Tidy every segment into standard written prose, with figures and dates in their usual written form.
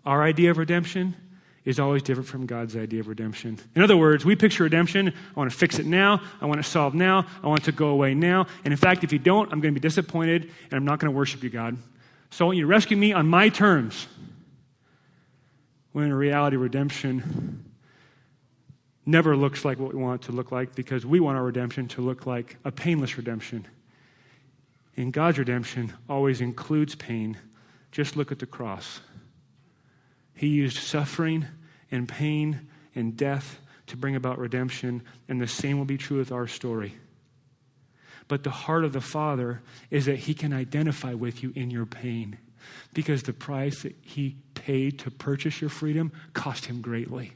Our idea of redemption is always different from God's idea of redemption. In other words, we picture redemption, I want to fix it now, I want it solved now, I want it to go away now. And in fact, if you don't, I'm going to be disappointed and I'm not going to worship you, God. So I want you to rescue me on my terms. When in reality, redemption never looks like what we want it to look like because we want our redemption to look like a painless redemption. And God's redemption always includes pain. Just look at the cross. He used suffering and pain and death to bring about redemption, and the same will be true with our story. But the heart of the Father is that he can identify with you in your pain because the price that he paid to purchase your freedom cost him greatly.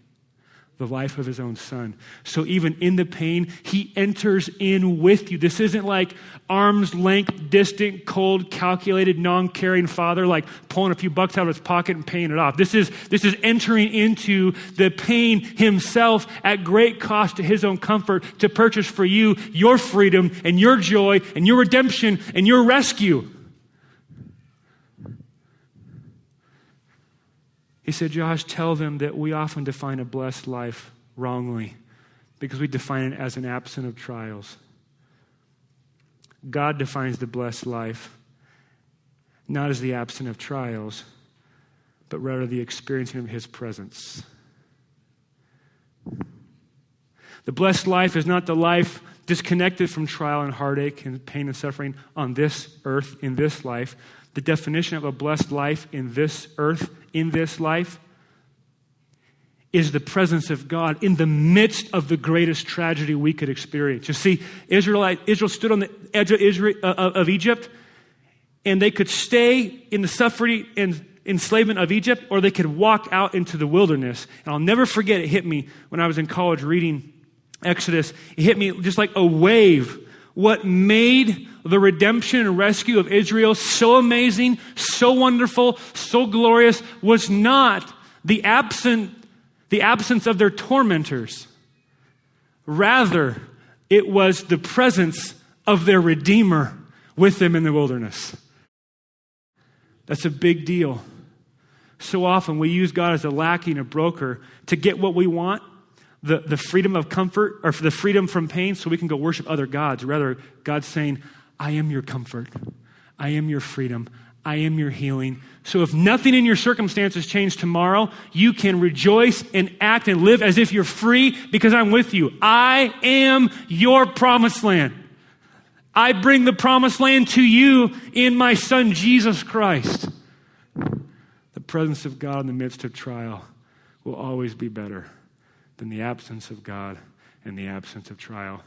The life of his own son. So even in the pain, he enters in with you. This isn't like arm's length, distant, cold, calculated, non-caring father, like pulling a few bucks out of his pocket and paying it off. This is entering into the pain himself at great cost to his own comfort to purchase for you your freedom and your joy and your redemption and your rescue. He said, Josh, tell them that we often define a blessed life wrongly because we define it as an absence of trials. God defines the blessed life not as the absence of trials, but rather the experiencing of his presence. The blessed life is not the life disconnected from trial and heartache and pain and suffering on this earth, in this life. The definition of a blessed life in this earth, in this life, is the presence of God in the midst of the greatest tragedy we could experience. You see, Israel stood on the edge of Egypt, and they could stay in the suffering and enslavement of Egypt, or they could walk out into the wilderness. And I'll never forget, it hit me when I was in college reading Exodus. It hit me just like a wave. What made the redemption and rescue of Israel so amazing, so wonderful, so glorious was not the absence of their tormentors. Rather, it was the presence of their Redeemer with them in the wilderness. That's a big deal. So often we use God as a lackey and a broker to get what we want, the freedom of comfort, or for the freedom from pain, so we can go worship other gods. Rather, God's saying, I am your comfort. I am your freedom. I am your healing. So if nothing in your circumstances change tomorrow, you can rejoice and act and live as if you're free because I'm with you. I am your promised land. I bring the promised land to you in my son, Jesus Christ. The presence of God in the midst of trial will always be better than the absence of God and the absence of trial.